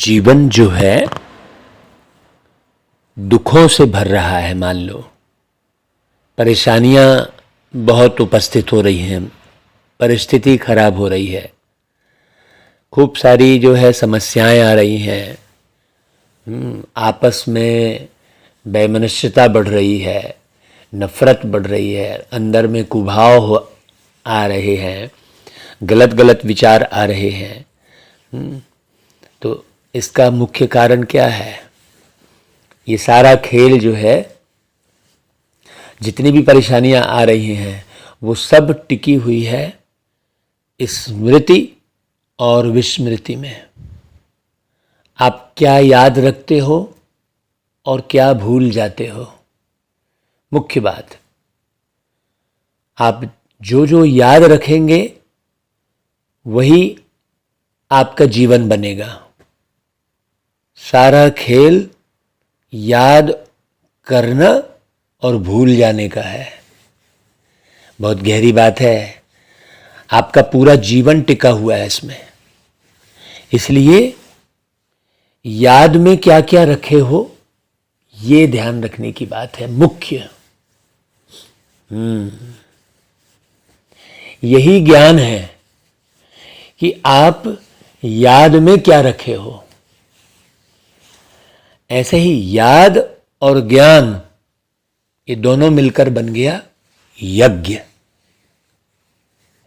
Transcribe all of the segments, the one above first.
जीवन जो है दुखों से भर रहा है। मान लो परेशानियां बहुत उपस्थित हो रही हैं, परिस्थिति खराब हो रही है, खूब सारी जो है समस्याएं आ रही हैं, आपस में वैमनस्यता बढ़ रही है, नफरत बढ़ रही है, अंदर में कुभाव आ रहे हैं, गलत गलत विचार आ रहे हैं। तो इसका मुख्य कारण क्या है? ये सारा खेल जो है, जितनी भी परेशानियां आ रही हैं वो सब टिकी हुई है स्मृति और विस्मृति में। आप क्या याद रखते हो और क्या भूल जाते हो। मुख्य बात, आप जो जो याद रखेंगे वही आपका जीवन बनेगा। सारा खेल याद करना और भूल जाने का है। बहुत गहरी बात है। आपका पूरा जीवन टिका हुआ है इसमें। इसलिए याद में क्या क्या रखे हो, ये ध्यान रखने की बात है मुख्य। यही ज्ञान है कि आप याद में क्या रखे हो। ऐसे ही याद और ज्ञान, ये दोनों मिलकर बन गया यज्ञ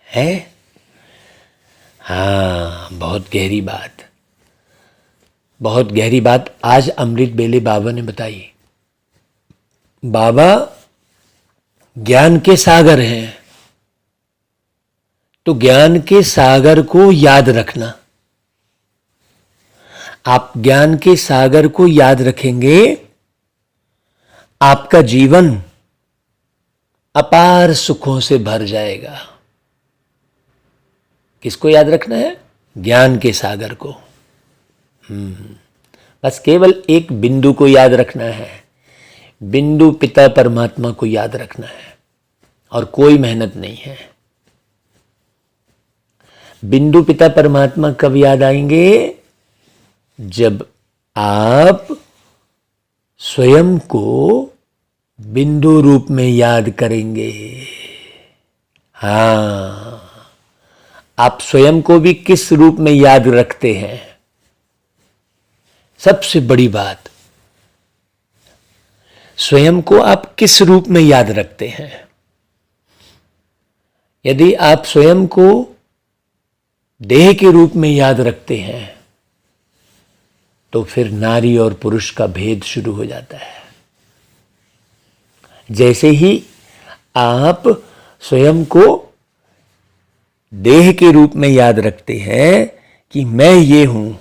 है। हाँ, बहुत गहरी बात, बहुत गहरी बात आज अमृत बेले बाबा ने बताई। बाबा ज्ञान के सागर हैं, तो ज्ञान के सागर को याद रखना। आप ज्ञान के सागर को याद रखेंगे, आपका जीवन अपार सुखों से भर जाएगा। किसको याद रखना है? ज्ञान के सागर को। बस केवल एक बिंदु को याद रखना है, बिंदु पिता परमात्मा को याद रखना है, और कोई मेहनत नहीं है। बिंदु पिता परमात्मा कब याद आएंगे? जब आप स्वयं को बिंदु रूप में याद करेंगे। हाँ, आप स्वयं को भी किस रूप में याद रखते हैं? सबसे बड़ी बात, स्वयं को आप किस रूप में याद रखते हैं? यदि आप स्वयं को देह के रूप में याद रखते हैं तो फिर नारी और पुरुष का भेद शुरू हो जाता है। जैसे ही आप स्वयं को देह के रूप में याद रखते हैं कि मैं ये हूं,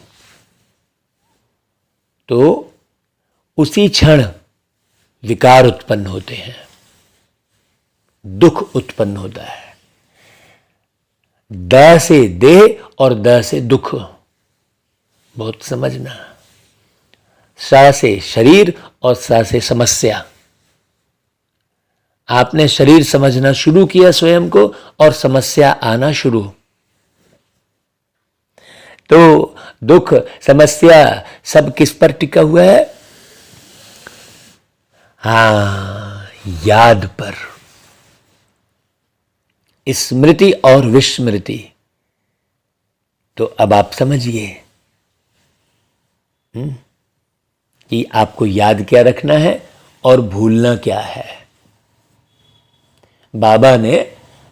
तो उसी क्षण विकार उत्पन्न होते हैं, दुख उत्पन्न होता है। द से देह और द से दुख, बहुत समझना। स से शरीर और स से समस्या। आपने शरीर समझना शुरू किया स्वयं को, और समस्या आना शुरू। तो दुख, समस्या सब किस पर टिका हुआ है? हाँ, याद पर। स्मृति और विस्मृति। तो अब आप समझिए कि आपको याद क्या रखना है और भूलना क्या है। बाबा ने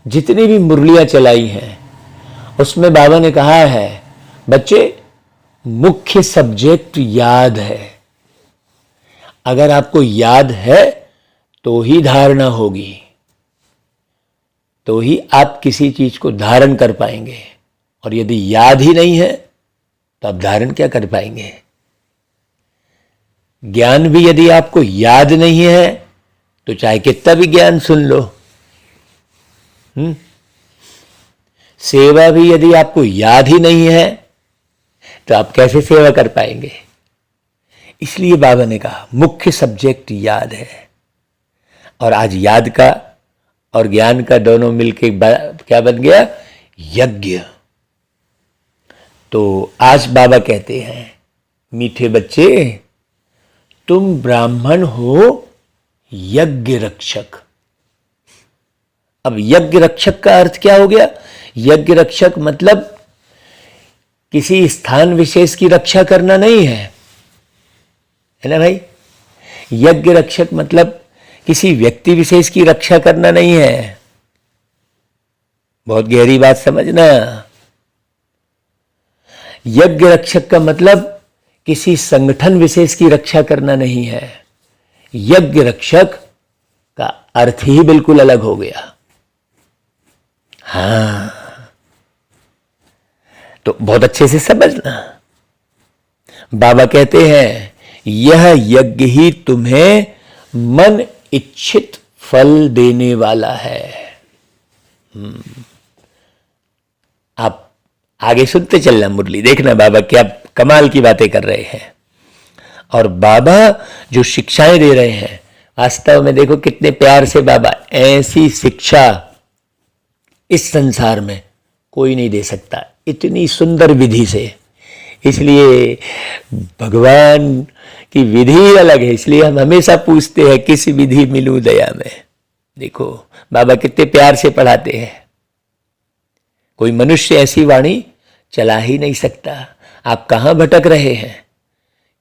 जितनी भी मुरलियां चलाई हैं उसमें बाबा ने कहा है, बच्चे मुख्य सब्जेक्ट याद है। अगर आपको याद है तो ही धारणा होगी, तो ही आप किसी चीज को धारण कर पाएंगे। और यदि याद ही नहीं है तो आप धारण क्या कर पाएंगे? ज्ञान भी यदि आपको याद नहीं है तो चाहे कितना भी ज्ञान सुन लो। सेवा भी यदि आपको याद ही नहीं है तो आप कैसे सेवा कर पाएंगे? इसलिए बाबा ने कहा मुख्य सब्जेक्ट याद है। और आज याद का और ज्ञान का दोनों मिलके क्या बन गया? यज्ञ। तो आज बाबा कहते हैं मीठे बच्चे, तुम ब्राह्मण हो यज्ञ रक्षक। अब यज्ञ रक्षक का अर्थ क्या हो गया? यज्ञ रक्षक मतलब किसी स्थान विशेष की रक्षा करना नहीं है ना भाई? यज्ञ रक्षक मतलब किसी व्यक्ति विशेष की रक्षा करना नहीं है। बहुत गहरी बात समझना। यज्ञ रक्षक का मतलब किसी संगठन विशेष की रक्षा करना नहीं है। यज्ञ रक्षक का अर्थ ही बिल्कुल अलग हो गया। हाँ, तो बहुत अच्छे से समझना। बाबा कहते हैं यह यज्ञ ही तुम्हें मन इच्छित फल देने वाला है। आप आगे सुनते चलना मुरली, देखना बाबा क्या कमाल की बातें कर रहे हैं। और बाबा जो शिक्षाएं दे रहे हैं, वास्तव में देखो कितने प्यार से बाबा, ऐसी शिक्षा इस संसार में कोई नहीं दे सकता, इतनी सुंदर विधि से। इसलिए भगवान की विधि अलग है, इसलिए हम हमेशा पूछते हैं किस विधि मिलूं दया में। देखो बाबा कितने प्यार से पढ़ाते हैं। कोई मनुष्य ऐसी वाणी चला ही नहीं सकता। आप कहां भटक रहे हैं?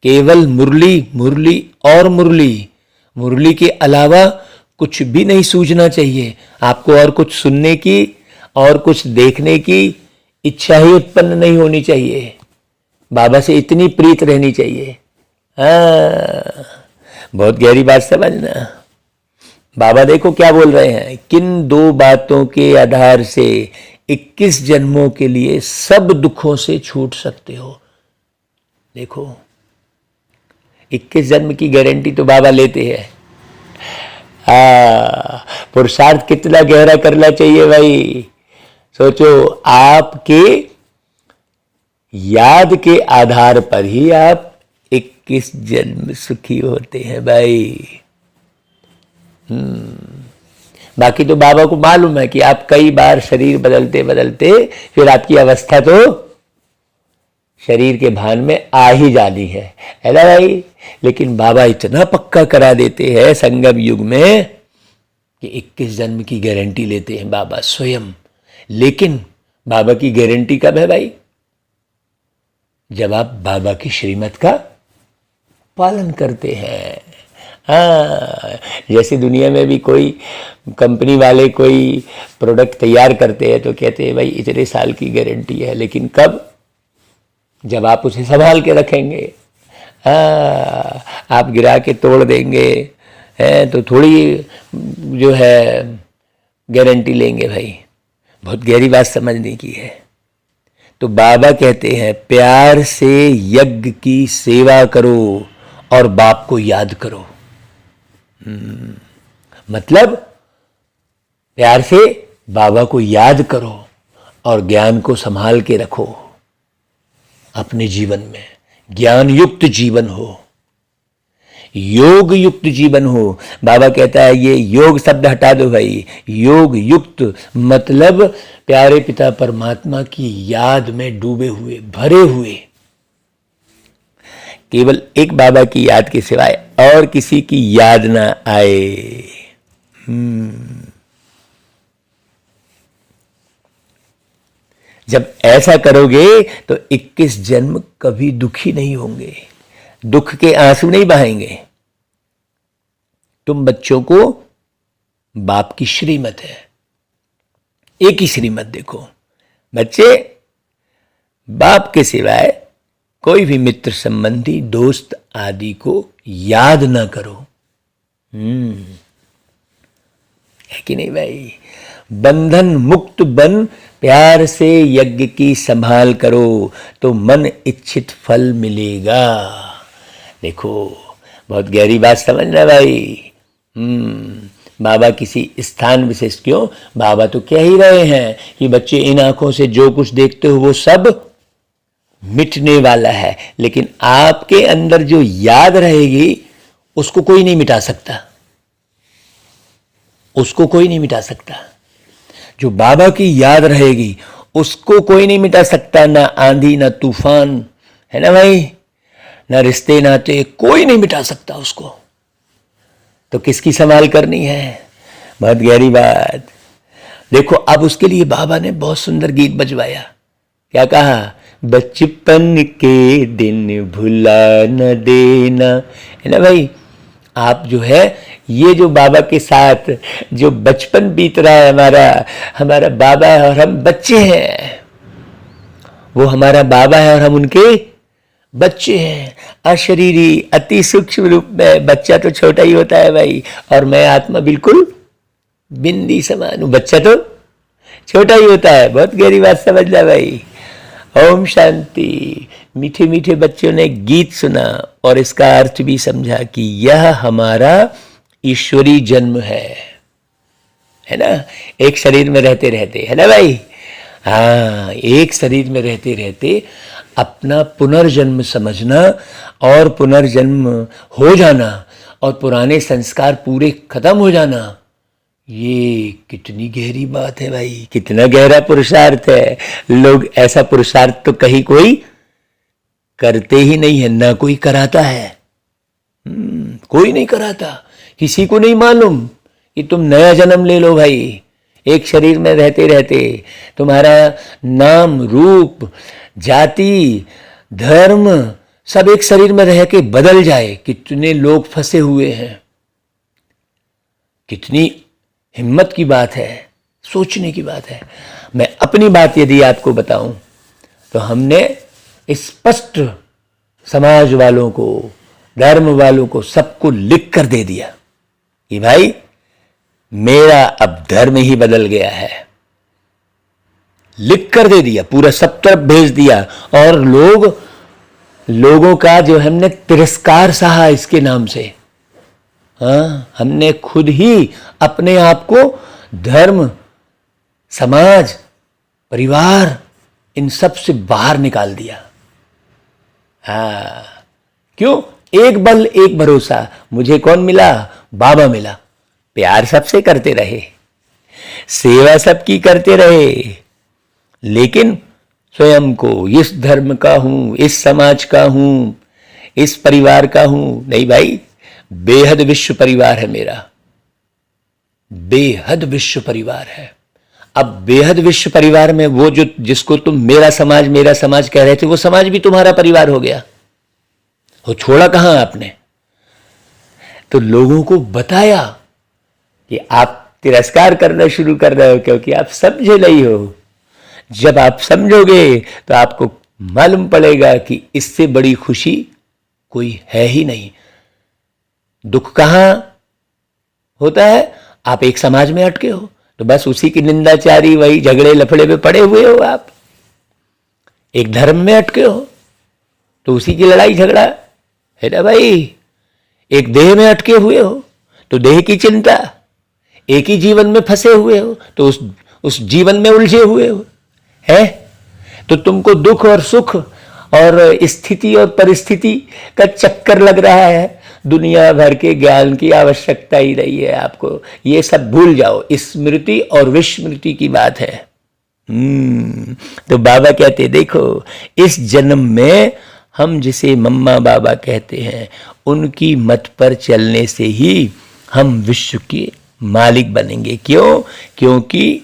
केवल मुरली, मुरली और मुरली। मुरली के अलावा कुछ भी नहीं सूझना चाहिए आपको, और कुछ सुनने की और कुछ देखने की इच्छा ही उत्पन्न नहीं होनी चाहिए। बाबा से इतनी प्रीत रहनी चाहिए। हाँ, बहुत गहरी बात समझना। बाबा देखो क्या बोल रहे हैं, किन दो बातों के आधार से 21 जन्मों के लिए सब दुखों से छूट सकते हो। देखो 21 जन्म की गारंटी तो बाबा लेते हैं। पुरुषार्थ कितना गहरा करना चाहिए भाई। सोचो, आपके याद के आधार पर ही आप 21 जन्म सुखी होते हैं भाई। बाकी तो बाबा को मालूम है कि आप कई बार शरीर बदलते बदलते फिर आपकी अवस्था तो शरीर के भान में आ ही जानी है ना भाई। लेकिन बाबा इतना पक्का करा देते हैं संगम युग में कि 21 जन्म की गारंटी लेते हैं बाबा स्वयं। लेकिन बाबा की गारंटी कब है भाई? जब आप बाबा की श्रीमत का पालन करते हैं। हाँ, जैसे दुनिया में भी कोई कंपनी वाले कोई प्रोडक्ट तैयार करते हैं तो कहते हैं भाई इतने साल की गारंटी है, लेकिन कब? जब आप उसे संभाल के रखेंगे। आप गिरा के तोड़ देंगे तो थोड़ी जो है गारंटी लेंगे भाई। बहुत गहरी बात समझने की है। तो बाबा कहते हैं प्यार से यज्ञ की सेवा करो और बाप को याद करो। मतलब प्यार से बाबा को याद करो और ज्ञान को संभाल के रखो। अपने जीवन में ज्ञान युक्त जीवन हो, योग युक्त जीवन हो। बाबा कहता है ये योग शब्द हटा दो भाई। योग युक्त मतलब प्यारे पिता परमात्मा की याद में डूबे हुए, भरे हुए, केवल एक बाबा की याद के सिवाय और किसी की याद ना आए। जब ऐसा करोगे तो 21 जन्म कभी दुखी नहीं होंगे, दुख के आंसू नहीं बहाएंगे। तुम बच्चों को बाप की श्रीमत है, एक ही श्रीमत देखो। बच्चे, बाप के सिवाय कोई भी मित्र संबंधी दोस्त आदि को याद ना करो। है कि नहीं भाई? बंधन मुक्त बन प्यार से यज्ञ की संभाल करो तो मन इच्छित फल मिलेगा। देखो बहुत गहरी बात समझना भाई। बाबा किसी स्थान विशेष क्यों, बाबा तो कह ही रहे हैं कि बच्चे इन आंखों से जो कुछ देखते हो वो सब मिटने वाला है, लेकिन आपके अंदर जो याद रहेगी उसको कोई नहीं मिटा सकता, उसको कोई नहीं मिटा सकता। जो बाबा की याद रहेगी उसको कोई नहीं मिटा सकता, ना आंधी ना तूफान, है ना भाई, ना रिश्ते नाते, कोई नहीं मिटा सकता उसको। तो किसकी संभाल करनी है? बहुत गहरी बात। देखो अब उसके लिए बाबा ने बहुत सुंदर गीत बजवाया। क्या कहा? बचपन के दिन भुला न देना, है ना भाई। आप जो है ये जो बाबा के साथ जो बचपन बीत रहा है हमारा बाबा है और हम बच्चे हैं। वो हमारा बाबा है और हम उनके बच्चे हैं। अशरीरी अति सूक्ष्म रूप में बच्चा तो छोटा ही होता है भाई, और मैं आत्मा बिल्कुल बिंदी समान हूं। बच्चा तो छोटा ही होता है। बहुत गहरी बात समझना भाई। ओम शांति। मीठे मीठे बच्चों ने गीत सुना और इसका अर्थ भी समझा कि यह हमारा ईश्वरी जन्म है ना। एक शरीर में रहते रहते, है ना भाई। हाँ, एक शरीर में रहते रहते अपना पुनर्जन्म समझना और पुनर्जन्म हो जाना और पुराने संस्कार पूरे खत्म हो जाना, ये कितनी गहरी बात है भाई, कितना गहरा पुरुषार्थ है। लोग ऐसा पुरुषार्थ तो कहीं कोई करते ही नहीं है, ना कोई कराता है। कोई नहीं कराता, किसी को नहीं मालूम कि तुम नया जन्म ले लो भाई। एक शरीर में रहते रहते तुम्हारा नाम, रूप, जाति, धर्म सब एक शरीर में रह के बदल जाए। कितने लोग फंसे हुए हैं। कितनी हिम्मत की बात है, सोचने की बात है। मैं अपनी बात यदि आपको बताऊं तो हमने स्पष्ट समाज वालों को, धर्म वालों को, सबको लिख कर दे दिया कि भाई मेरा अब धर्म ही बदल गया है। लिख कर दे दिया, पूरा सब तरफ भेज दिया। और लोगों का जो हमने तिरस्कार सहा इसके नाम से। हाँ, हमने खुद ही अपने आप को धर्म, समाज, परिवार इन सब से बाहर निकाल दिया। हाँ, क्यों? एक बल एक भरोसा। मुझे कौन मिला? बाबा मिला। प्यार सबसे करते रहे, सेवा सबकी करते रहे, लेकिन स्वयं को इस धर्म का हूं, इस समाज का हूं, इस परिवार का हूं नहीं भाई। बेहद विश्व परिवार है मेरा, बेहद विश्व परिवार है। अब बेहद विश्व परिवार में वो जो जिसको तुम मेरा समाज कह रहे थे, वो समाज भी तुम्हारा परिवार हो गया। वो छोड़ा कहां आपने? तो लोगों को बताया कि आप तिरस्कार करना शुरू कर रहे हो क्योंकि आप समझे नहीं हो। जब आप समझोगे तो आपको मालूम पड़ेगा कि इससे बड़ी खुशी कोई है ही नहीं। दुख कहां होता है? आप एक समाज में अटके हो तो बस उसी की निंदाचारी, वही झगड़े लफड़े में पड़े हुए हो। आप एक धर्म में अटके हो तो उसी की लड़ाई झगड़ा है ना भाई। एक देह में अटके हुए हो तो देह की चिंता, एक ही जीवन में फंसे हुए हो तो उस जीवन में उलझे हुए हो है। तो तुमको दुख और सुख और स्थिति और परिस्थिति का चक्कर लग रहा है। दुनिया भर के ज्ञान की आवश्यकता ही नहीं है आपको। ये सब भूल जाओ, स्मृति और विस्मृति की बात है। तो बाबा कहते देखो, इस जन्म में हम जिसे मम्मा बाबा कहते हैं, उनकी मत पर चलने से ही हम विश्व के मालिक बनेंगे। क्यों? क्योंकि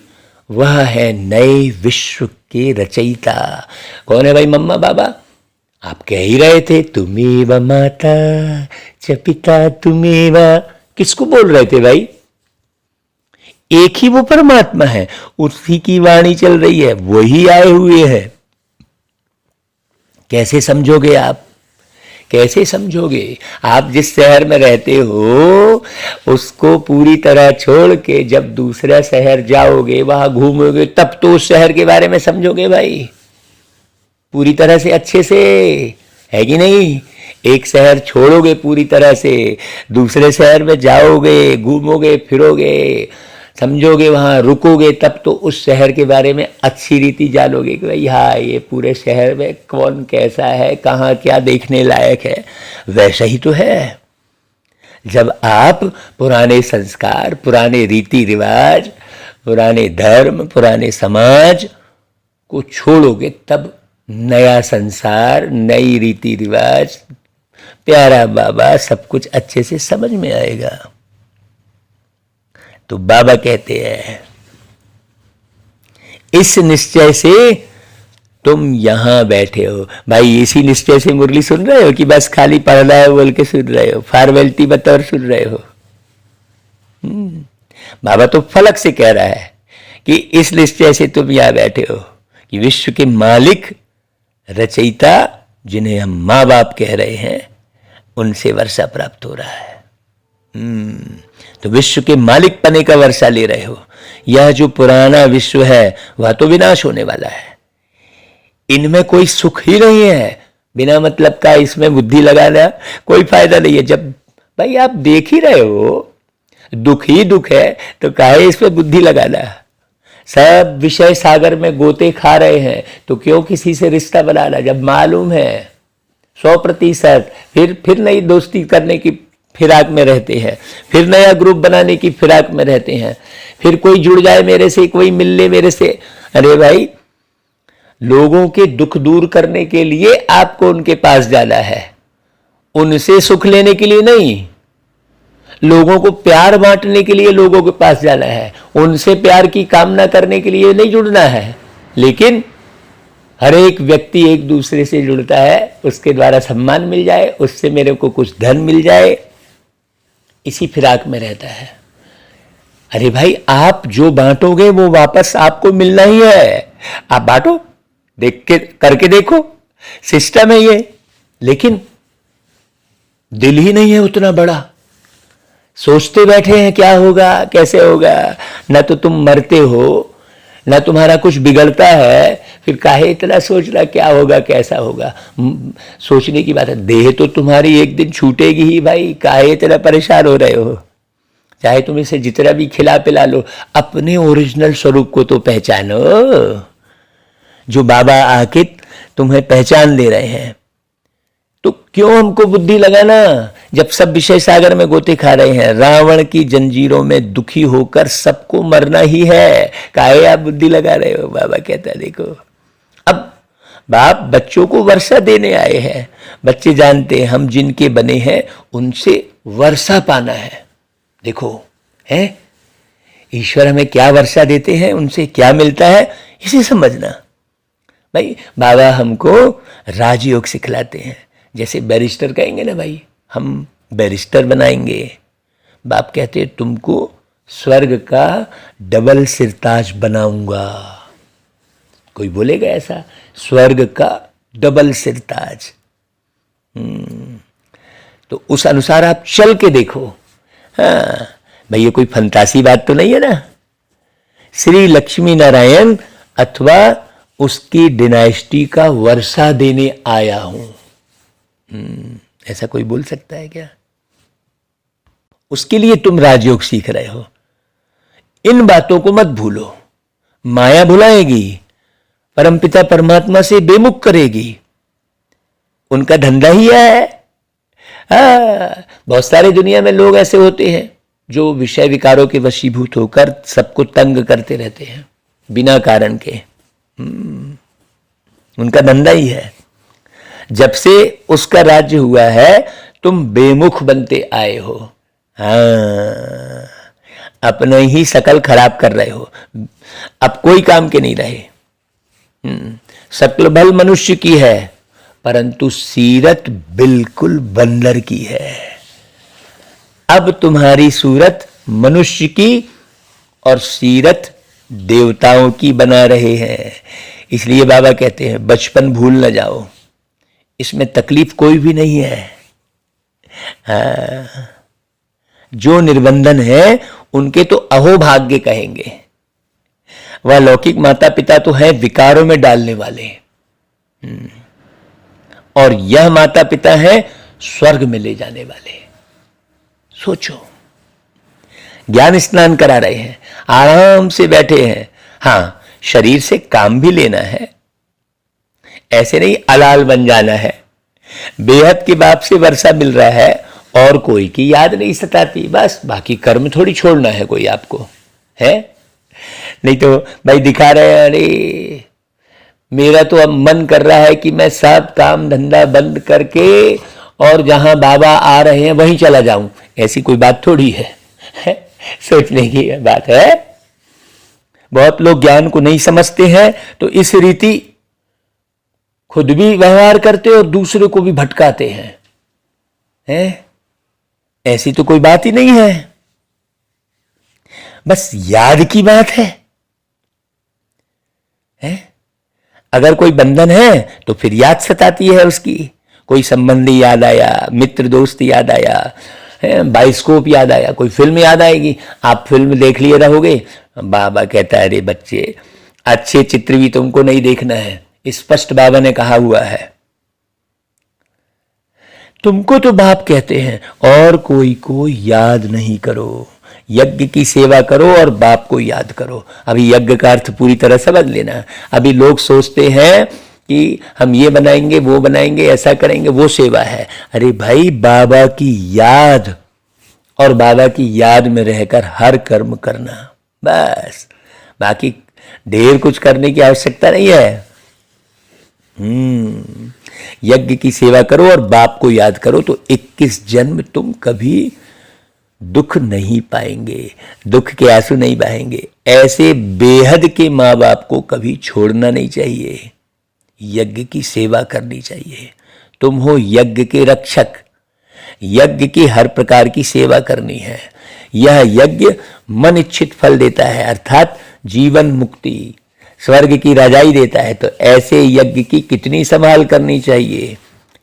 वह है नए विश्व के रचयिता। कौन है भाई मम्मा बाबा? आप कह ही रहे थे, तुमेव माता च पिता तुमेव। किसको बोल रहे थे भाई? एक ही वो परमात्मा है, उसी की वाणी चल रही है, वही आए हुए हैं। कैसे समझोगे आप? कैसे समझोगे? आप जिस शहर में रहते हो उसको पूरी तरह छोड़ के जब दूसरा शहर जाओगे, वहां घूमोगे, तब तो उस शहर के बारे में समझोगे भाई, पूरी तरह से, अच्छे से, है कि नहीं? एक शहर छोड़ोगे पूरी तरह से, दूसरे शहर में जाओगे, घूमोगे, फिरोगे, समझोगे, वहां रुकोगे, तब तो उस शहर के बारे में अच्छी रीति जानोगे कि भाई हाँ, ये पूरे शहर में कौन कैसा है, कहाँ क्या देखने लायक है। वैसा ही तो है। जब आप पुराने संस्कार, पुराने रीति रिवाज, पुराने धर्म, पुराने समाज को छोड़ोगे, तब नया संसार, नई रीति रिवाज, प्यारा बाबा सब कुछ अच्छे से समझ में आएगा। तो बाबा कहते हैं इस निश्चय से तुम यहां बैठे हो। भाई इसी निश्चय से मुरली सुन रहे हो कि बस खाली पढ़ना है बोल के सुन रहे हो, फॉर्मेलिटी बतौर सुन रहे हो? बाबा तो फलक से कह रहा है कि इस निश्चय से तुम यहां बैठे हो कि विश्व के मालिक रचयिता जिन्हें हम माँ बाप कह रहे हैं उनसे वर्षा प्राप्त हो रहा है। तो विश्व के मालिक पने का वर्षा ले रहे हो। यह जो पुराना विश्व है वह तो विनाश होने वाला है, इनमें कोई सुख ही नहीं है। बिना मतलब का इसमें बुद्धि लगाना कोई फायदा नहीं है। जब भाई आप देख ही रहे हो दुख ही दुख है तो काहे इस पे बुद्धि लगाना। सब विषय सागर में गोते खा रहे हैं तो क्यों किसी से रिश्ता बनाना, जब मालूम है 100% फिर नई दोस्ती करने की फिराक में रहते हैं, फिर नया ग्रुप बनाने की फिराक में रहते हैं, फिर कोई जुड़ जाए मेरे से, कोई मिल ले मेरे से। अरे भाई लोगों के दुख दूर करने के लिए आपको उनके पास जाना है, उनसे सुख लेने के लिए नहीं। लोगों को प्यार बांटने के लिए लोगों के पास जाना है, उनसे प्यार की कामना करने के लिए नहीं जुड़ना है। लेकिन हर एक व्यक्ति एक दूसरे से जुड़ता है, उसके द्वारा सम्मान मिल जाए, उससे मेरे को कुछ धन मिल जाए, इसी फिराक में रहता है। अरे भाई आप जो बांटोगे वो वापस आपको मिलना ही है। आप बांटो, देख के करके देखो, सिस्टम है ये। लेकिन दिल ही नहीं है उतना बड़ा, सोचते बैठे हैं क्या होगा कैसे होगा। ना तो तुम मरते हो ना तुम्हारा कुछ बिगड़ता है, फिर काहे इतना सोचना क्या होगा कैसा होगा। सोचने की बात है, देह तो तुम्हारी एक दिन छूटेगी ही भाई, काहे इतना परेशान हो रहे हो। चाहे तुम इसे जितना भी खिला पिला लो, अपने ओरिजिनल स्वरूप को तो पहचानो, जो बाबा आके तुम्हें पहचान दे रहे हैं। तो क्यों हमको बुद्धि लगाना जब सब विषय सागर में गोते खा रहे हैं। रावण की जंजीरों में दुखी होकर सबको मरना ही है, काहे आप बुद्धि लगा रहे हो। बाबा कहता है देखो, अब बाप बच्चों को वर्षा देने आए हैं। बच्चे जानते हैं हम जिनके बने हैं उनसे वर्षा पाना है। देखो है ईश्वर हमें क्या वर्षा देते हैं, उनसे क्या मिलता है, इसे समझना। भाई बाबा हमको राजयोग सिखलाते हैं। जैसे बैरिस्टर कहेंगे ना, भाई हम बैरिस्टर बनाएंगे। बाप कहते हैं तुमको स्वर्ग का डबल सिरताज बनाऊंगा। कोई बोलेगा ऐसा, स्वर्ग का डबल सिरताज। तो उस अनुसार आप चल के देखो। हाँ भाई ये कोई फंतासी बात तो नहीं है ना। श्री लक्ष्मी नारायण अथवा उसकी डिनाइस्टी का वर्षा देने आया हूं, ऐसा कोई बोल सकता है क्या। उसके लिए तुम राजयोग सीख रहे हो। इन बातों को मत भूलो। माया भुलाएगी, परमपिता परमात्मा से बेमुख करेगी, उनका धंधा ही है। बहुत सारे दुनिया में लोग ऐसे होते हैं जो विषय विकारों के वशीभूत होकर सबको तंग करते रहते हैं बिना कारण के। उनका धंधा ही है। जब से उसका राज्य हुआ है तुम बेमुख बनते आए हो। हाँ अपने ही शकल खराब कर रहे हो, अब कोई काम के नहीं रहे। शक्ल भल मनुष्य की है परंतु सीरत बिल्कुल बंदर की है। अब तुम्हारी सूरत मनुष्य की और सीरत देवताओं की बना रहे हैं। इसलिए बाबा कहते हैं बचपन भूल न जाओ, इसमें तकलीफ कोई भी नहीं है। जो निर्बंधन है उनके तो अहोभाग्य कहेंगे। वह लौकिक माता पिता तो है विकारों में डालने वाले, और यह माता पिता है स्वर्ग में ले जाने वाले। सोचो, ज्ञान स्नान करा रहे हैं, आराम से बैठे हैं। हां शरीर से काम भी लेना है, ऐसे नहीं अलाल बन जाना है। बेहद के बाप से वर्षा मिल रहा है और कोई की याद नहीं सताती, बस बाकी कर्म थोड़ी छोड़ना है कोई आपको है। नहीं तो भाई दिखा रहे हैं, अरे मेरा तो अब मन कर रहा है कि मैं सब काम धंधा बंद करके और जहां बाबा आ रहे हैं वहीं चला जाऊं, ऐसी कोई बात थोड़ी है, सोचने की बात है। बहुत लोग ज्ञान को नहीं समझते हैं तो इस रीति खुद भी व्यवहार करते और दूसरे को भी भटकाते हैं। ऐसी तो कोई बात ही नहीं है, बस याद की बात है। अगर कोई बंधन है तो फिर याद सताती है उसकी, कोई संबंधी याद आया, मित्र दोस्त याद आया, बाइस्कोप याद आया, कोई फिल्म याद आएगी, आप फिल्म देख लिए रहोगे, बाबा कहता है अरे बच्चे अच्छे चित्र भी तुमको नहीं देखना है, स्पष्ट बाबा ने कहा हुआ है। तुमको तो बाप कहते हैं और कोई को याद नहीं करो, यज्ञ की सेवा करो और बाप को याद करो। अभी यज्ञ का अर्थ पूरी तरह समझ लेना। अभी लोग सोचते हैं कि हम ये बनाएंगे वो बनाएंगे ऐसा करेंगे वो सेवा है। अरे भाई बाबा की याद और बाबा की याद में रहकर हर कर्म करना, बस, बाकी ढेर कुछ करने की आवश्यकता नहीं है। यज्ञ की सेवा करो और बाप को याद करो तो 21 जन्म तुम कभी दुख नहीं पाएंगे, दुख के आंसू नहीं बहेंगे। ऐसे बेहद के माँ बाप को कभी छोड़ना नहीं चाहिए, यज्ञ की सेवा करनी चाहिए। तुम हो यज्ञ के रक्षक, यज्ञ की हर प्रकार की सेवा करनी है। यह यज्ञ मन इच्छित फल देता है, अर्थात जीवन मुक्ति, स्वर्ग की राजाई देता है। तो ऐसे यज्ञ की कितनी संभाल करनी चाहिए,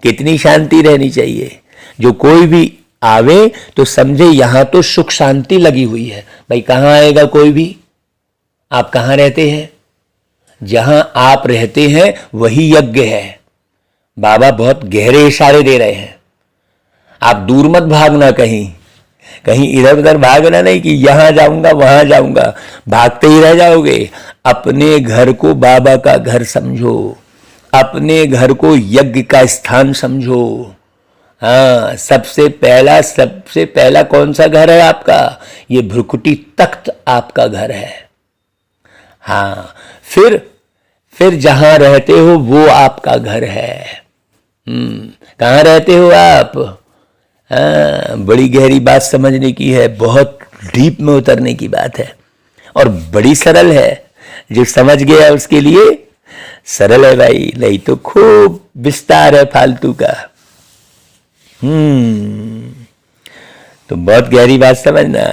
कितनी शांति रहनी चाहिए। जो कोई भी आवे तो समझे यहां तो सुख शांति लगी हुई है। भाई कहां आएगा कोई भी? आप कहां रहते हैं? जहां आप रहते हैं वही यज्ञ है। बाबा बहुत गहरे इशारे दे रहे हैं। आप दूर मत भागना, कहीं कहीं इधर उधर भागना नहीं कि यहां जाऊंगा वहां जाऊंगा, भागते ही रह जाओगे। अपने घर को बाबा का घर समझो, अपने घर को यज्ञ का स्थान समझो। हाँ, सबसे पहला कौन सा घर है आपका? ये भ्रुकुटी तख्त आपका घर है। हाँ, फिर जहां रहते हो वो आपका घर है। कहां रहते हो आप? हाँ, बड़ी गहरी बात समझने की है, बहुत डीप में उतरने की बात है और बड़ी सरल है। जो समझ गया उसके लिए सरल है भाई, नहीं तो खूब विस्तार है फालतू का। तो बहुत गहरी बात समझना।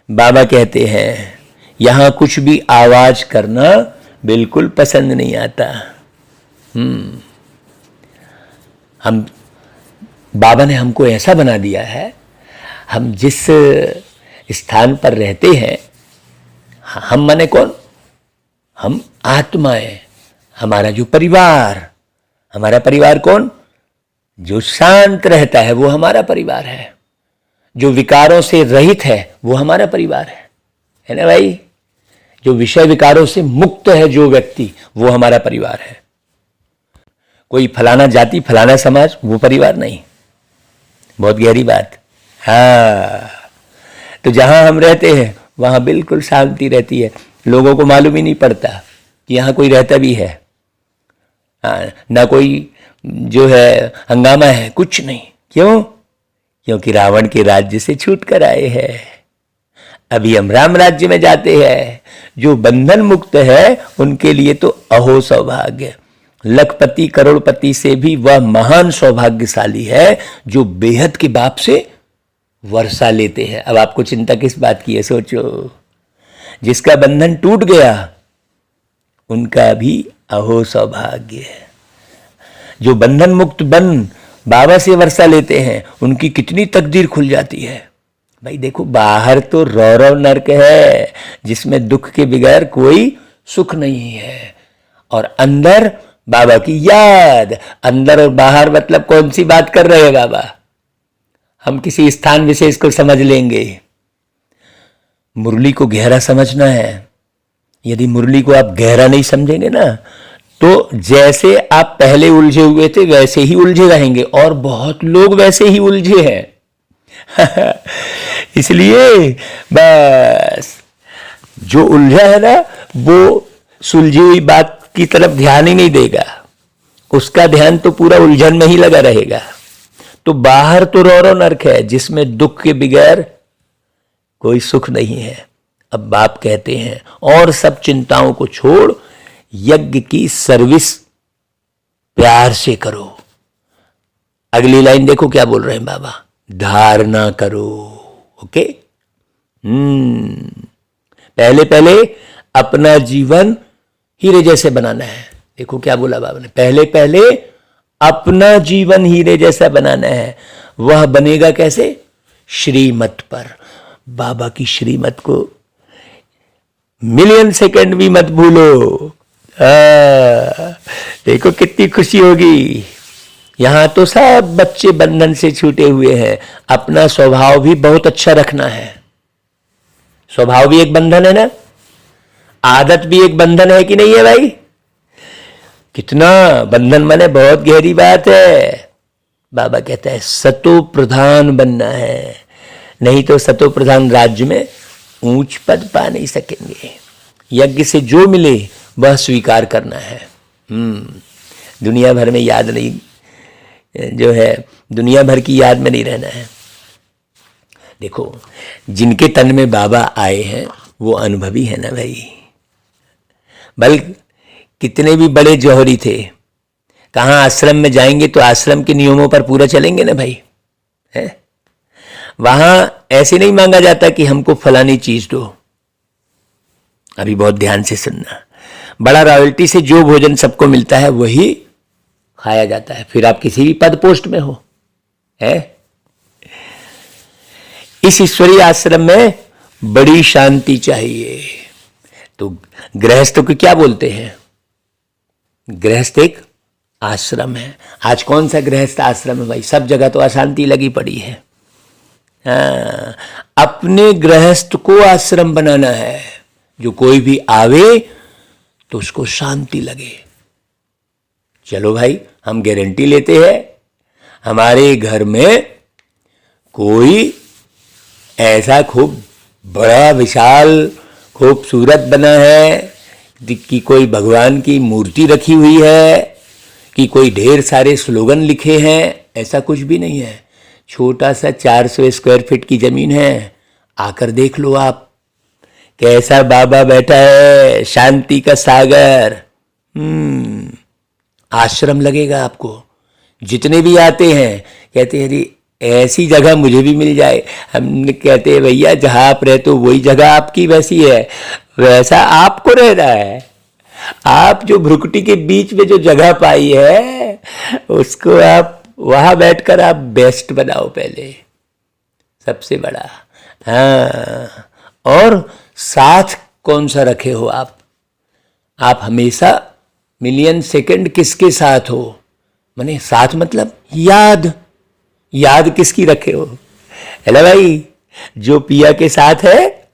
बाबा कहते हैं यहां कुछ भी आवाज करना बिल्कुल पसंद नहीं आता। हम बाबा ने हमको ऐसा बना दिया है, हम जिस स्थान पर रहते हैं, हम माने कौन? हम आत्माएं। हमारा जो परिवार, हमारा परिवार कौन? जो शांत रहता है वो हमारा परिवार है। जो विकारों से रहित है वो हमारा परिवार है ना भाई? जो विषय विकारों से मुक्त है जो व्यक्ति, वो हमारा परिवार है। कोई फलाना जाति फलाना समाज वो परिवार नहीं। बहुत गहरी बात। हाँ, तो जहां हम रहते हैं वहां बिल्कुल शांति रहती है, लोगों को मालूम ही नहीं पड़ता कि यहां कोई रहता भी है। हाँ, ना कोई जो है हंगामा है, कुछ नहीं। क्यों? क्योंकि रावण के राज्य से छूट कर आए हैं। अभी हम राम राज्य में जाते हैं। जो बंधन मुक्त है उनके लिए तो अहो सौभाग्य। लखपति करोड़पति से भी वह महान सौभाग्यशाली है जो बेहद के बाप से वर्षा लेते हैं। अब आपको चिंता किस बात की है? सोचो, जिसका बंधन टूट गया उनका भी अहो सौभाग्य है। जो बंधन मुक्त बन बाबा से वर्षा लेते हैं उनकी कितनी तकदीर खुल जाती है। भाई देखो, बाहर तो रौरव नरक है जिसमें दुख के बगैर कोई सुख नहीं है, और अंदर बाबा की याद। अंदर और बाहर मतलब कौन सी बात कर रहे हैं बाबा? हम किसी स्थान विशेष को समझ लेंगे। मुरली को गहरा समझना है। यदि मुरली को आप गहरा नहीं समझेंगे ना, तो जैसे आप पहले उलझे हुए थे वैसे ही उलझे रहेंगे, और बहुत लोग वैसे ही उलझे हैं। इसलिए बस जो उलझा है ना वो सुलझी हुई बात की तरफ ध्यान ही नहीं देगा, उसका ध्यान तो पूरा उलझन में ही लगा रहेगा। तो बाहर तो रो नरक है जिसमें दुख के बगैर कोई सुख नहीं है। अब बाप कहते हैं और सब चिंताओं को छोड़ यज्ञ की सर्विस प्यार से करो। अगली लाइन देखो क्या बोल रहे हैं बाबा, धारणा करो। ओके, पहले पहले अपना जीवन हीरे जैसे बनाना है। देखो क्या बोला बाबा ने, पहले पहले अपना जीवन हीरे जैसा बनाना है। वह बनेगा कैसे? श्रीमत पर। बाबा की श्रीमत को मिलियन सेकंड भी मत भूलो। देखो कितनी खुशी होगी। यहां तो सब बच्चे बंधन से छूटे हुए हैं। अपना स्वभाव भी बहुत अच्छा रखना है। स्वभाव भी एक बंधन है ना, आदत भी एक बंधन है कि नहीं है भाई? कितना बंधन माने बहुत गहरी बात है। बाबा कहता है सतो प्रधान बनना है, नहीं तो सतो प्रधान राज्य में ऊंच पद पा नहीं सकेंगे। यज्ञ से जो मिले वह स्वीकार करना है। दुनिया भर में याद नहीं, जो है दुनिया भर की याद में नहीं रहना है। देखो जिनके तन में बाबा आए हैं वो अनुभवी है ना भाई। बल्कि कितने भी बड़े जौहरी थे, कहाँ आश्रम में जाएंगे तो आश्रम के नियमों पर पूरा चलेंगे ना भाई, है? वहां ऐसे नहीं मांगा जाता कि हमको फलानी चीज दो। अभी बहुत ध्यान से सुनना, बड़ा रॉयल्टी से जो भोजन सबको मिलता है वही खाया जाता है, फिर आप किसी भी पद पोस्ट में हो, है? इस ईश्वरीय आश्रम में बड़ी शांति चाहिए। तो गृहस्थ को क्या बोलते हैं? गृहस्थ एक आश्रम है। आज कौन सा गृहस्थ आश्रम है भाई? सब जगह तो अशांति लगी पड़ी है। अपने गृहस्थ को आश्रम बनाना है। जो कोई भी आवे तो उसको शांति लगे। चलो भाई, हम गारंटी लेते हैं हमारे घर में कोई ऐसा खूब बड़ा विशाल खूबसूरत बना है कि कोई भगवान की मूर्ति रखी हुई है, कि कोई ढेर सारे स्लोगन लिखे हैं, ऐसा कुछ भी नहीं है। छोटा सा 400 स्क्वायर फीट की जमीन है। आकर देख लो आप कैसा बाबा बैठा है, शांति का सागर। आश्रम लगेगा आपको। जितने भी आते हैं कहते हैं अरे ऐसी जगह मुझे भी मिल जाए। हम कहते हैं भैया जहां आप रहते हो वही जगह आपकी वैसी है, वैसा आपको रहना है। आप जो भ्रुकुटी के बीच में जो जगह पाई है उसको आप वहां बैठकर आप बेस्ट बनाओ पहले, सबसे बड़ा। हाँ, और साथ कौन सा रखे हो आप? आप हमेशा मिलियन सेकंड किसके साथ हो? माने साथ मतलब याद किसकी रखे हो? हेलो भाई, जो पिया के साथ है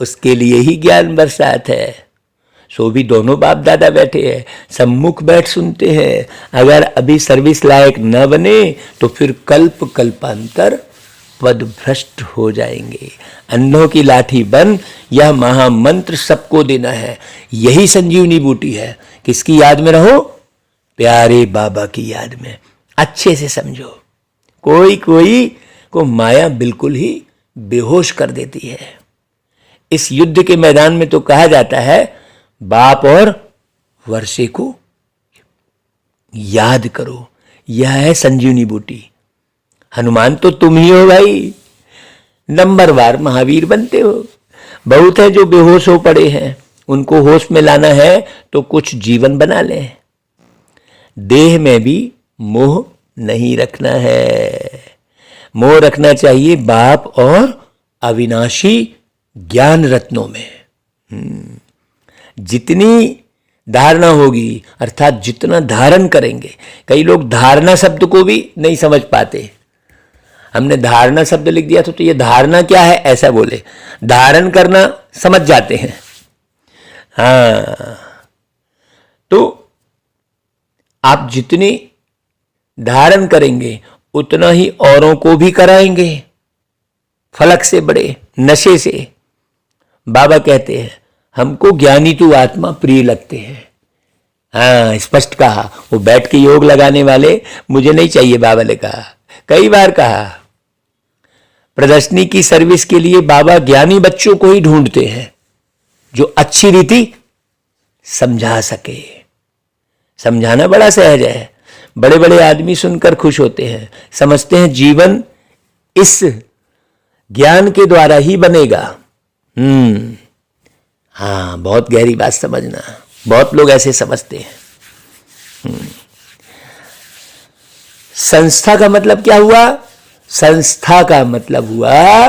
उसके लिए ही ज्ञान बरसात है। सो भी दोनों बाप दादा बैठे हैं, सम्मुख बैठ सुनते हैं। अगर अभी सर्विस लायक न बने तो फिर कल्पांतर पद भ्रष्ट हो जाएंगे। अंधों की लाठी बन, यह महामंत्र सबको देना है। यही संजीवनी बूटी है। किसकी याद में रहो? प्यारे बाबा की याद में। अच्छे से समझो। कोई को माया बिल्कुल ही बेहोश कर देती है। इस युद्ध के मैदान में तो कहा जाता है बाप और वर्षे को याद करो। यह है संजीवनी बूटी। हनुमान तो तुम ही हो भाई, नंबरवार महावीर बनते हो। बहुत है जो बेहोश हो पड़े हैं, उनको होश में लाना है तो कुछ जीवन बना लें। देह में भी मोह नहीं रखना है। मोह रखना चाहिए बाप और अविनाशी ज्ञान रत्नों में। जितनी धारणा होगी, अर्थात जितना धारण करेंगे। कई लोग धारणा शब्द को भी नहीं समझ पाते। हमने धारणा शब्द लिख दिया तो ये धारणा क्या है ऐसा बोले, धारण करना समझ जाते हैं। हाँ, तो आप जितनी धारण करेंगे उतना ही औरों को भी कराएंगे। फलक से बड़े नशे से। बाबा कहते हैं हमको ज्ञानी तू आत्मा प्रिय लगते हैं। हाँ, स्पष्ट कहा। वो बैठ के योग लगाने वाले मुझे नहीं चाहिए, बाबा ने कहा। कई बार कहा, प्रदर्शनी की सर्विस के लिए बाबा ज्ञानी बच्चों को ही ढूंढते हैं जो अच्छी रीति समझा सके। समझाना बड़ा सहज है, बड़े बड़े आदमी सुनकर खुश होते हैं, समझते हैं जीवन इस ज्ञान के द्वारा ही बनेगा। हाँ, बहुत गहरी बात समझना, बहुत लोग ऐसे समझते हैं। संस्था का मतलब क्या हुआ? संस्था का मतलब हुआ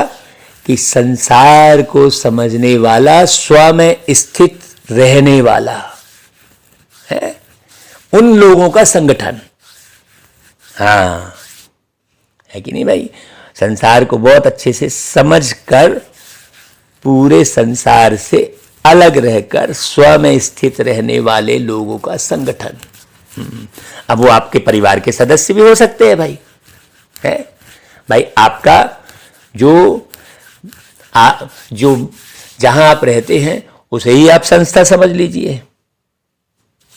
कि संसार को समझने वाला, स्व में स्थित रहने वाला है, उन लोगों का संगठन। हाँ, है कि नहीं भाई? संसार को बहुत अच्छे से समझकर पूरे संसार से अलग रहकर स्व में स्थित रहने वाले लोगों का संगठन। अब वो आपके परिवार के सदस्य भी हो सकते हैं भाई, है भाई। आपका जो जहां आप रहते हैं उसे ही आप संस्था समझ लीजिए।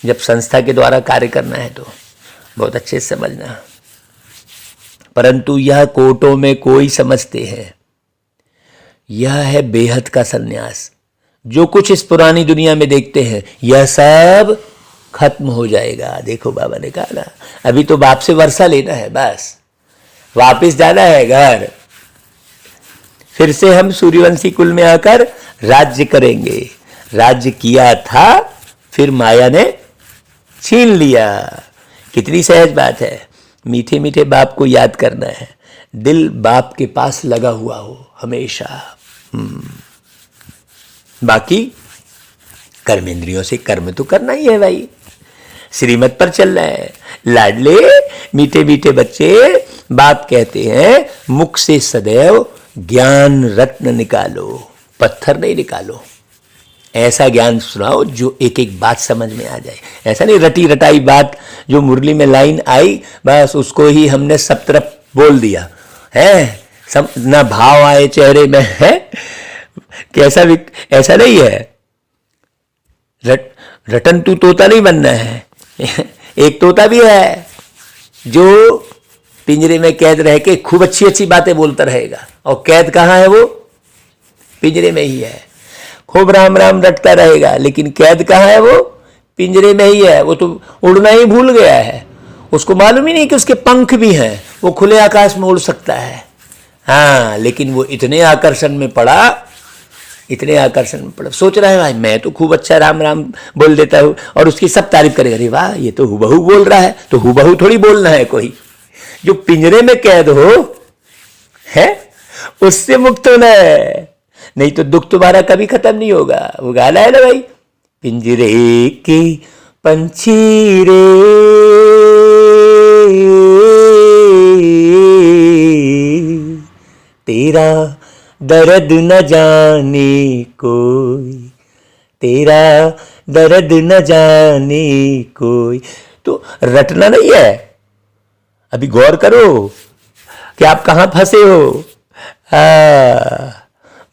जब संस्था के द्वारा कार्य करना है तो बहुत अच्छे से समझना। परंतु यह कोटों में कोई समझते हैं, यह है बेहद का सन्यास। जो कुछ इस पुरानी दुनिया में देखते हैं यह सब खत्म हो जाएगा। देखो बाबा ने कहा ना, अभी तो बाप से वर्षा लेना है, बस वापस जाना है घर। फिर से हम सूर्यवंशी कुल में आकर राज्य करेंगे। राज्य किया था, फिर माया ने छीन लिया। कितनी सहज बात है। मीठे मीठे बाप को याद करना है, दिल बाप के पास लगा हुआ हो हमेशा। बाकी कर्मेंद्रियों से कर्म तो करना ही है भाई, श्रीमत पर चलना है। लाडले मीठे मीठे बच्चे, बाप कहते हैं मुख से सदैव ज्ञान रत्न निकालो, पत्थर नहीं निकालो। ऐसा ज्ञान सुनाओ जो एक एक बात समझ में आ जाए। ऐसा नहीं रटी रटाई बात, जो मुरली में लाइन आई बस उसको ही हमने सब तरफ बोल दिया है, ना भाव आए चेहरे में, है कैसा भी। ऐसा नहीं है। रटन तू तोता नहीं बनना है। एक तोता भी है जो पिंजरे में कैद रह के खूब अच्छी अच्छी बातें बोलता रहेगा, और कैद कहाँ है? वो पिंजरे में ही है। खूब राम राम रटता रहेगा, लेकिन कैद कहाँ है? वो पिंजरे में ही है। वो तो उड़ना ही भूल गया है, उसको मालूम ही नहीं कि उसके पंख भी हैं, वो खुले आकाश में उड़ सकता है। हाँ, लेकिन वो इतने आकर्षण में पड़ा, इतने आकर्षण में पड़ा, सोच रहा है भाई मैं तो खूब अच्छा राम राम बोल देता हूँ, और उसकी सब तारीफ करेगा, अरे वाह ये तो हुबहू बोल रहा है। तो हुबहू थोड़ी बोलना है, कोई जो पिंजरे में कैद हो है उससे मुक्त होना है, नहीं तो दुख तुम्हारा कभी खत्म नहीं होगा। वो गाना है ना भाई, पिंजरे के पंछी रे तेरा दर्द न जाने कोई, तेरा दर्द न जाने कोई। तो रटना नहीं है। अभी गौर करो कि आप कहां फंसे हो।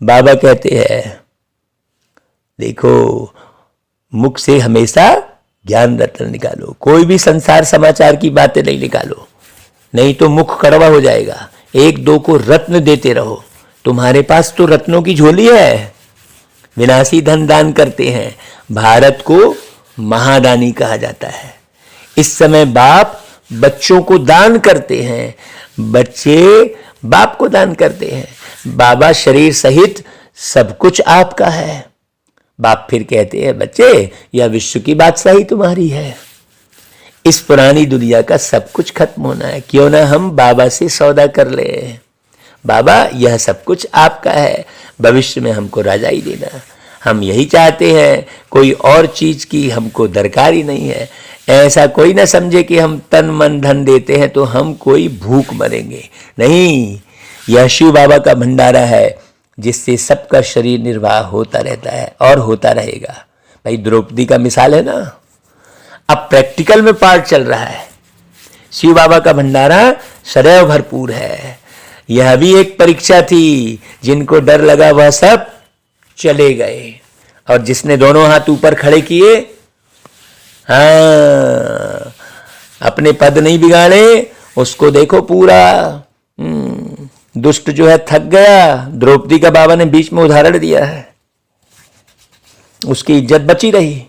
बाबा कहते हैं देखो, मुख से हमेशा ज्ञान रत्न निकालो, कोई भी संसार समाचार की बातें नहीं निकालो, नहीं तो मुख कड़वा हो जाएगा। एक दो को रत्न देते रहो। तुम्हारे पास तो रत्नों की झोली है। विनाशी धन दान करते हैं। भारत को महादानी कहा जाता है। इस समय बाप बच्चों को दान करते हैं, बच्चे बाप को दान करते हैं। बाबा शरीर सहित सब कुछ आपका है। बाप फिर कहते हैं बच्चे यह विश्व की बादशाही तुम्हारी है। इस पुरानी दुनिया का सब कुछ खत्म होना है, क्यों ना हम बाबा से सौदा कर ले। बाबा यह सब कुछ आपका है, भविष्य में हमको राजाई देना। हम यही चाहते हैं, कोई और चीज की हमको दरकार ही नहीं है। ऐसा कोई ना समझे कि हम तन मन धन देते हैं तो हम कोई भूख मरेंगे, नहीं। यह शिव बाबा का भंडारा है जिससे सबका शरीर निर्वाह होता रहता है और होता रहेगा। भाई द्रौपदी का मिसाल है ना, अब प्रैक्टिकल में पार्ट चल रहा है। शिव बाबा का भंडारा सदैव भरपूर है। यह भी एक परीक्षा थी, जिनको डर लगा वह सब चले गए, और जिसने दोनों हाथ ऊपर खड़े किए, हाँ, अपने पद नहीं बिगाड़े, उसको देखो पूरा दुष्ट जो है थक गया, द्रौपदी का बाबा ने बीच में उदाहरण दिया है, उसकी इज्जत बची रही,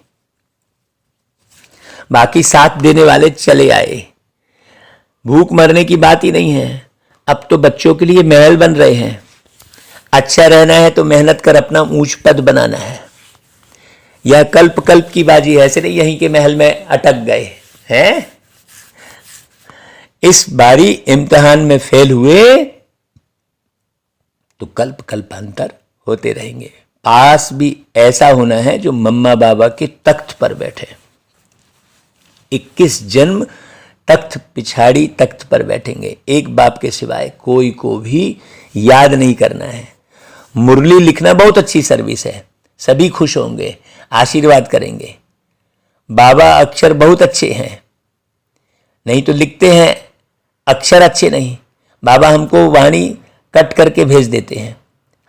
बाकी साथ देने वाले चले आए। भूख मरने की बात ही नहीं है। अब तो बच्चों के लिए महल बन रहे हैं। अच्छा रहना है तो मेहनत कर अपना ऊंच पद बनाना है। यह कल्प कल्प की बाजी है, ऐसे नहीं यहीं के महल में अटक गए हैं। इस बारी इम्तिहान में फेल हुए तो कल्प कल्पांतर होते रहेंगे। पास भी ऐसा होना है जो मम्मा बाबा के तख्त पर बैठे। 21 जन्म तख्त पिछाड़ी तख्त पर बैठेंगे। एक बाप के सिवाय कोई को भी याद नहीं करना है। मुरली लिखना बहुत अच्छी सर्विस है, सभी खुश होंगे, आशीर्वाद करेंगे। बाबा अक्षर बहुत अच्छे हैं, नहीं तो लिखते हैं अक्षर अच्छे नहीं। बाबा हमको वाणी कट करके भेज देते हैं,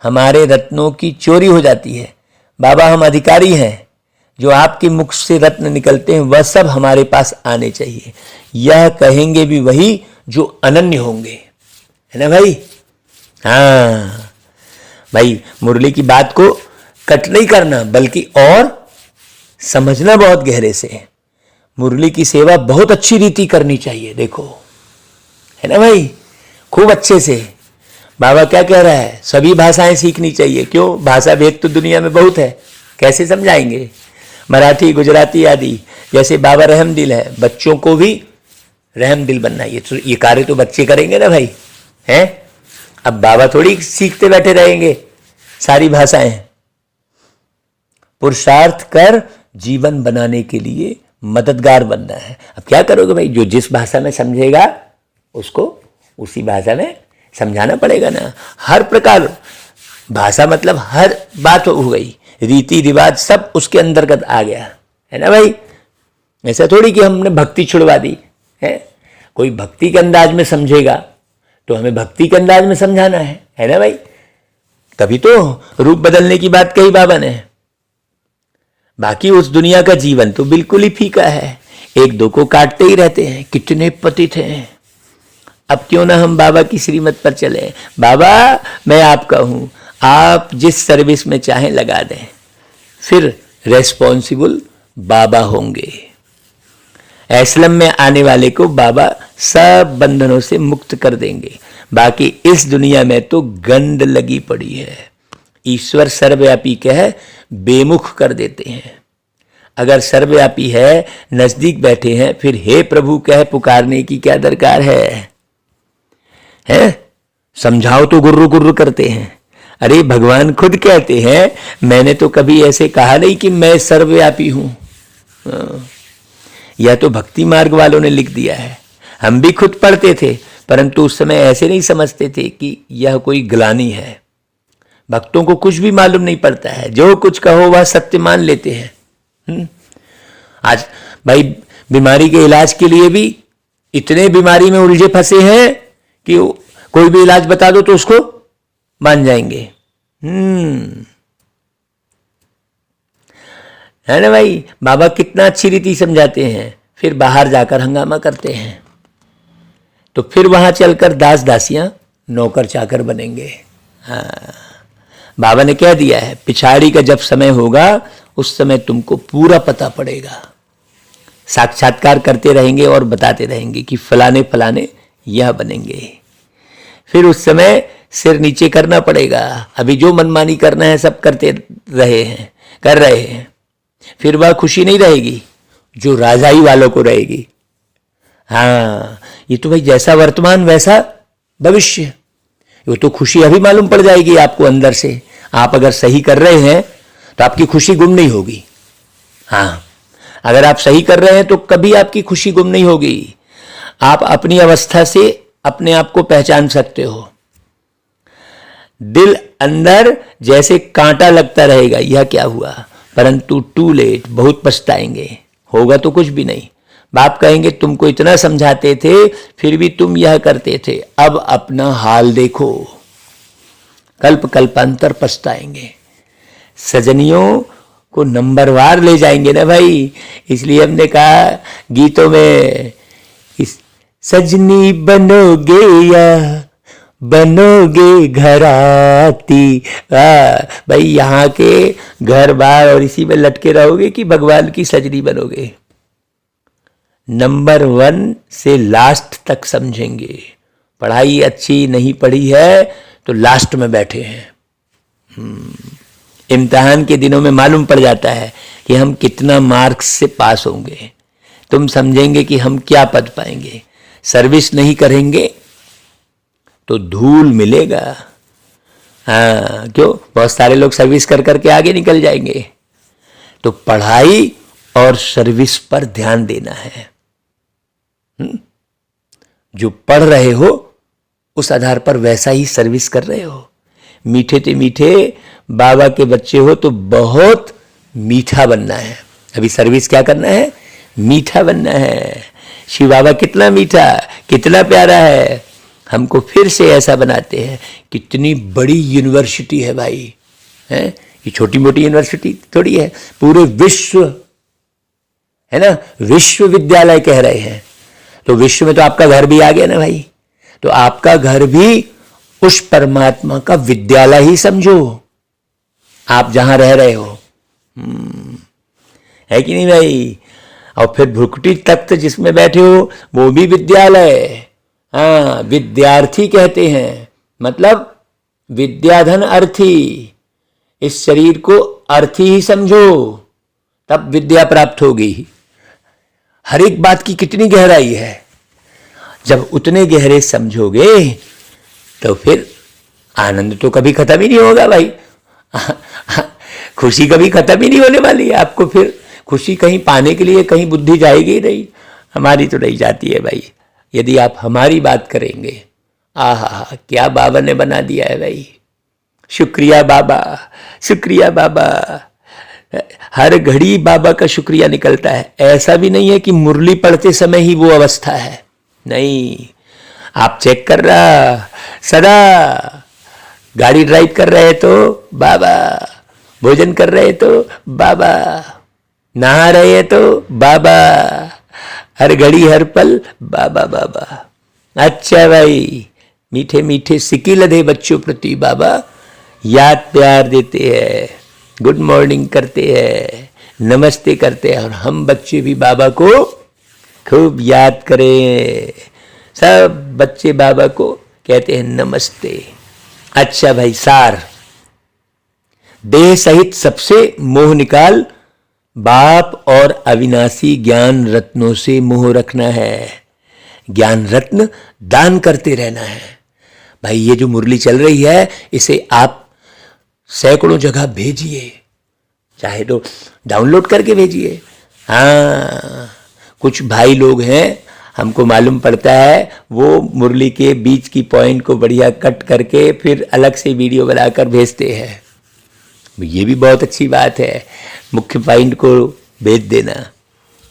हमारे रत्नों की चोरी हो जाती है। बाबा हम अधिकारी हैं, जो आपके मुख से रत्न निकलते हैं वह सब हमारे पास आने चाहिए। यह कहेंगे भी वही जो अनन्य होंगे, है ना भाई? हाँ भाई, मुरली की बात को कट नहीं करना बल्कि और समझना बहुत गहरे से। मुरली की सेवा बहुत अच्छी रीति करनी चाहिए, देखो, है ना भाई? खूब अच्छे से। बाबा क्या कह रहा है? सभी भाषाएं सीखनी चाहिए। क्यों? भाषा भेद तो दुनिया में बहुत है, कैसे समझाएंगे? मराठी, गुजराती आदि। जैसे बाबा रहम दिल है, बच्चों को भी रहम दिल बनना। ये कार्य तो बच्चे करेंगे ना भाई, हैं? अब बाबा थोड़ी सीखते बैठे रहेंगे सारी भाषाएं। पुरुषार्थ कर जीवन बनाने के लिए मददगार बनना है। अब क्या करोगे भाई? जो जिस भाषा में समझेगा उसको उसी भाषा में समझाना पड़ेगा ना। हर प्रकार भाषा मतलब हर बात हो गई, रीति रिवाज सब उसके अंतर्गत आ गया, है ना भाई? ऐसा थोड़ी कि हमने भक्ति छुड़वा दी है। कोई भक्ति के अंदाज में समझेगा तो हमें भक्ति के अंदाज में समझाना है ना भाई? तभी तो रूप बदलने की बात कही बाबा ने। बाकी उस दुनिया का जीवन तो बिल्कुल ही फीका है, एक दो को काटते ही रहते हैं। कितने पतित हैं। अब क्यों ना हम बाबा की श्रीमत पर चले। बाबा मैं आपका हूं, आप जिस सर्विस में चाहें लगा दें, फिर रेस्पॉन्सिबल बाबा होंगे। एस्लम में आने वाले को बाबा सब बंधनों से मुक्त कर देंगे। बाकी इस दुनिया में तो गंड लगी पड़ी है। ईश्वर सर्वव्यापी कह बेमुख कर देते हैं। अगर सर्वव्यापी है, नजदीक बैठे हैं, फिर हे प्रभु कह पुकारने की क्या दरकार है? समझाओ तो गुर्रु गुर्रु करते हैं। अरे भगवान खुद कहते हैं, मैंने तो कभी ऐसे कहा नहीं कि मैं सर्वव्यापी हूं। यह तो भक्ति मार्ग वालों ने लिख दिया है। हम भी खुद पढ़ते थे, परंतु उस समय ऐसे नहीं समझते थे कि यह कोई ग्लानि है। भक्तों को कुछ भी मालूम नहीं पड़ता है, जो कुछ कहो वह सत्य मान लेते हैं। आज भाई बीमारी के इलाज के लिए भी इतने बीमारी में उलझे फंसे हैं कि कोई भी इलाज बता दो तो उसको मान जाएंगे। है ना भाई? बाबा कितना अच्छी रीति समझाते हैं, फिर बाहर जाकर हंगामा करते हैं, तो फिर वहां चलकर दास दासियां नौकर चाकर बनेंगे। हाँ, बाबा ने कह दिया है, पिछाड़ी का जब समय होगा उस समय तुमको पूरा पता पड़ेगा। साक्षात्कार करते रहेंगे और बताते रहेंगे कि फलाने फलाने यह बनेंगे। फिर उस समय सिर नीचे करना पड़ेगा। अभी जो मनमानी करना है सब कर रहे हैं। फिर वह खुशी नहीं रहेगी जो राजाई वालों को रहेगी। हाँ, ये तो भाई जैसा वर्तमान वैसा भविष्य। वो तो खुशी अभी मालूम पड़ जाएगी आपको अंदर से। आप अगर सही कर रहे हैं तो आपकी खुशी गुम नहीं होगी। हाँ, अगर आप सही कर रहे हैं तो कभी आपकी खुशी गुम नहीं होगी। आप अपनी अवस्था से अपने आप को पहचान सकते हो। दिल अंदर जैसे कांटा लगता रहेगा, यह क्या हुआ, परंतु टू लेट, बहुत पछताएंगे। होगा तो कुछ भी नहीं। बाप कहेंगे तुमको इतना समझाते थे फिर भी तुम यह करते थे, अब अपना हाल देखो। कल्प कल्पांतर पछताएंगे। सजनियों को नंबरवार ले जाएंगे ना भाई। इसलिए हमने कहा गीतों में, इस सजनी बनोगे या बनोगे घराती। भाई यहाँ के घर बार और इसी में लटके रहोगे कि भगवान की सजनी बनोगे? नंबर 1 से लास्ट तक समझेंगे। पढ़ाई अच्छी नहीं पढ़ी है तो लास्ट में बैठे हैं। इम्तिहान के दिनों में मालूम पड़ जाता है कि हम कितना मार्क्स से पास होंगे। तुम समझेंगे कि हम क्या पद पाएंगे। सर्विस नहीं करेंगे तो धूल मिलेगा। हाँ, क्यों? बहुत सारे लोग सर्विस कर करके आगे निकल जाएंगे। तो पढ़ाई और सर्विस पर ध्यान देना है। जो पढ़ रहे हो उस आधार पर वैसा ही सर्विस कर रहे हो। मीठे ते मीठे बाबा के बच्चे हो तो बहुत मीठा बनना है। अभी सर्विस क्या करना है? मीठा बनना है। शिव बाबा कितना मीठा, कितना प्यारा है। हमको फिर से ऐसा बनाते हैं। कितनी बड़ी यूनिवर्सिटी है भाई, है ये छोटी मोटी यूनिवर्सिटी थोड़ी है, पूरे विश्व है ना, विश्वविद्यालय कह रहे हैं। तो विश्व में तो आपका घर भी आ गया ना भाई। तो आपका घर भी उस परमात्मा का विद्यालय ही समझो, आप जहां रह रहे हो। है कि नहीं भाई? और फिर भ्रुकुटी तख्त जिसमें बैठे हो वो भी विद्यालय। हाँ, विद्यार्थी कहते हैं, मतलब विद्याधन अर्थी। इस शरीर को अर्थी ही समझो, तब विद्या प्राप्त होगी। हर एक बात की कितनी गहराई है। जब उतने गहरे समझोगे तो फिर आनंद तो कभी खत्म ही नहीं होगा भाई। खुशी कभी खत्म ही नहीं होने वाली है आपको। फिर खुशी कहीं पाने के लिए कहीं बुद्धि जाएगी ही नहीं। हमारी तो नहीं जाती है भाई। यदि आप हमारी बात करेंगे, आहा क्या बाबा ने बना दिया है भाई। शुक्रिया बाबा, शुक्रिया बाबा। हर घड़ी बाबा का शुक्रिया निकलता है। ऐसा भी नहीं है कि मुरली पढ़ते समय ही वो अवस्था है, नहीं। आप चेक कर रहा सदा, गाड़ी ड्राइव कर रहे तो बाबा, भोजन कर रहे तो बाबा, नहा रहे तो बाबा, हर घड़ी हर पल बाबा बाबा। अच्छा भाई, मीठे मीठे सिक्की लदे बच्चों प्रति बाबा याद प्यार देते हैं, गुड मॉर्निंग करते हैं, नमस्ते करते हैं। और हम बच्चे भी बाबा को खूब याद करें। सब बच्चे बाबा को कहते हैं नमस्ते। अच्छा भाई, सार, देह सहित सबसे मोह निकाल, बाप और अविनाशी ज्ञान रत्नों से मोह रखना है। ज्ञान रत्न दान करते रहना है भाई। ये जो मुरली चल रही है इसे आप सैकड़ों जगह भेजिए, चाहे तो डाउनलोड करके भेजिए। हाँ, कुछ भाई लोग हैं, हमको मालूम पड़ता है, वो मुरली के बीच की पॉइंट को बढ़िया कट करके फिर अलग से वीडियो बनाकर भेजते हैं। ये भी बहुत अच्छी बात है, मुख्य पॉइंट को भेज देना,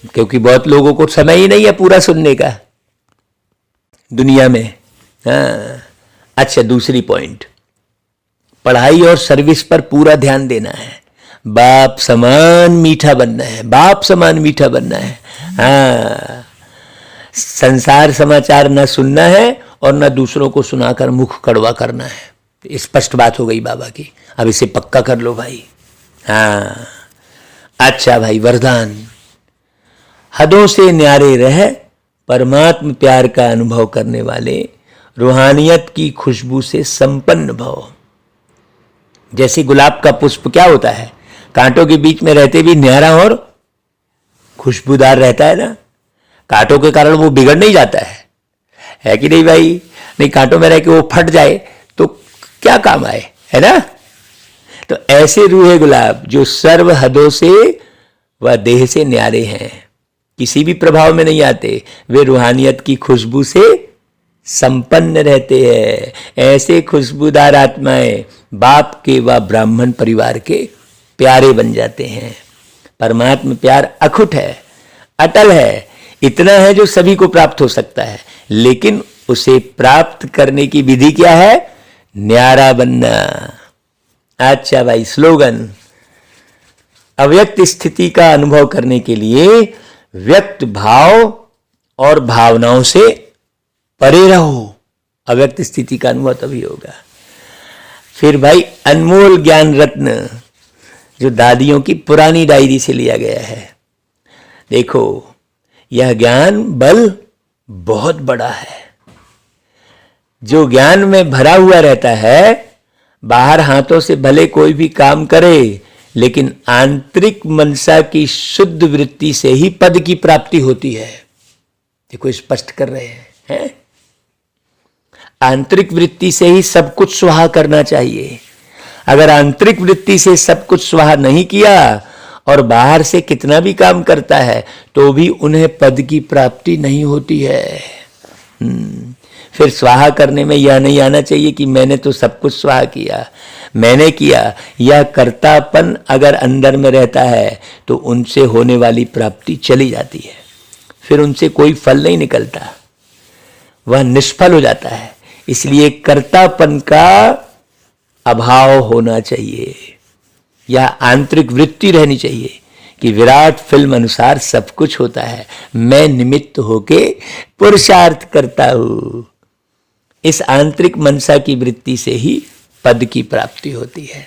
क्योंकि बहुत लोगों को समय ही नहीं है पूरा सुनने का दुनिया में। हाँ, अच्छा, दूसरी पॉइंट, पढ़ाई और सर्विस पर पूरा ध्यान देना है। बाप समान मीठा बनना है, बाप समान मीठा बनना है। हाँ, संसार समाचार न सुनना है और न दूसरों को सुनाकर मुख कड़वा करना है। स्पष्ट बात हो गई बाबा की, अब इसे पक्का कर लो भाई। हाँ, अच्छा भाई, वरदान, हदों से न्यारे रह, परमात्म प्यार का अनुभव करने वाले, रूहानियत की खुशबू से संपन्न भव। जैसे गुलाब का पुष्प क्या होता है, कांटों के बीच में रहते भी न्यारा और खुशबूदार रहता है ना। कांटों के कारण वो बिगड़ नहीं जाता है कि नहीं भाई? नहीं, कांटों में रह के वो फट जाए तो क्या काम आए, है ना। तो ऐसे रूहे गुलाब जो सर्व हदों से व देह से न्यारे हैं, किसी भी प्रभाव में नहीं आते, वे रूहानियत की खुशबू से संपन्न रहते हैं। ऐसे खुशबूदार आत्माएं बाप के व ब्राह्मण परिवार के प्यारे बन जाते हैं। परमात्मा प्यार अखुट है, अटल है, इतना है जो सभी को प्राप्त हो सकता है, लेकिन उसे प्राप्त करने की विधि क्या है? न्यारा बनना। अच्छा भाई, स्लोगन, अव्यक्त स्थिति का अनुभव करने के लिए व्यक्त भाव और भावनाओं से परे रहो। अव्यक्त स्थिति का अनुभव तभी होगा। फिर भाई अनमोल ज्ञान रत्न जो दादियों की पुरानी डायरी से लिया गया है। देखो यह ज्ञान बल बहुत बड़ा है। जो ज्ञान में भरा हुआ रहता है, बाहर हाथों से भले कोई भी काम करे, लेकिन आंतरिक मनसा की शुद्ध वृत्ति से ही पद की प्राप्ति होती है। देखो स्पष्ट कर रहे हैं? आंतरिक वृत्ति से ही सब कुछ स्वाहा करना चाहिए। अगर आंतरिक वृत्ति से सब कुछ स्वाहा नहीं किया और बाहर से कितना भी काम करता है तो भी उन्हें पद की प्राप्ति नहीं होती है। फिर स्वाहा करने में यह नहीं आना चाहिए कि मैंने तो सब कुछ स्वाहा किया, मैंने किया। यह कर्तापन अगर अंदर में रहता है तो उनसे होने वाली प्राप्ति चली जाती है, फिर उनसे कोई फल नहीं निकलता, वह निष्फल हो जाता है। इसलिए कर्तापन का अभाव होना चाहिए, या आंतरिक वृत्ति रहनी चाहिए कि विराट फिल्म अनुसार सब कुछ होता है, मैं निमित्त होके पुरुषार्थ करता हूं। इस आंतरिक मनसा की वृत्ति से ही पद की प्राप्ति होती है।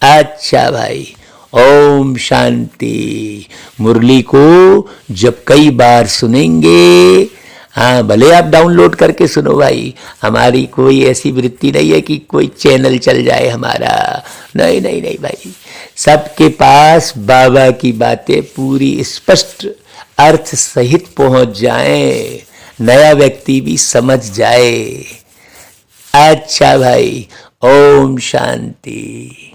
अच्छा भाई, ओम शांति। मुरली को जब कई बार सुनेंगे, हाँ भले आप डाउनलोड करके सुनो भाई, हमारी कोई ऐसी वृत्ति नहीं है कि कोई चैनल चल जाए हमारा, नहीं नहीं नहीं भाई। सबके पास बाबा की बातें पूरी स्पष्ट अर्थ सहित पहुंच जाए, नया व्यक्ति भी समझ जाए। अच्छा भाई, ओम शांति।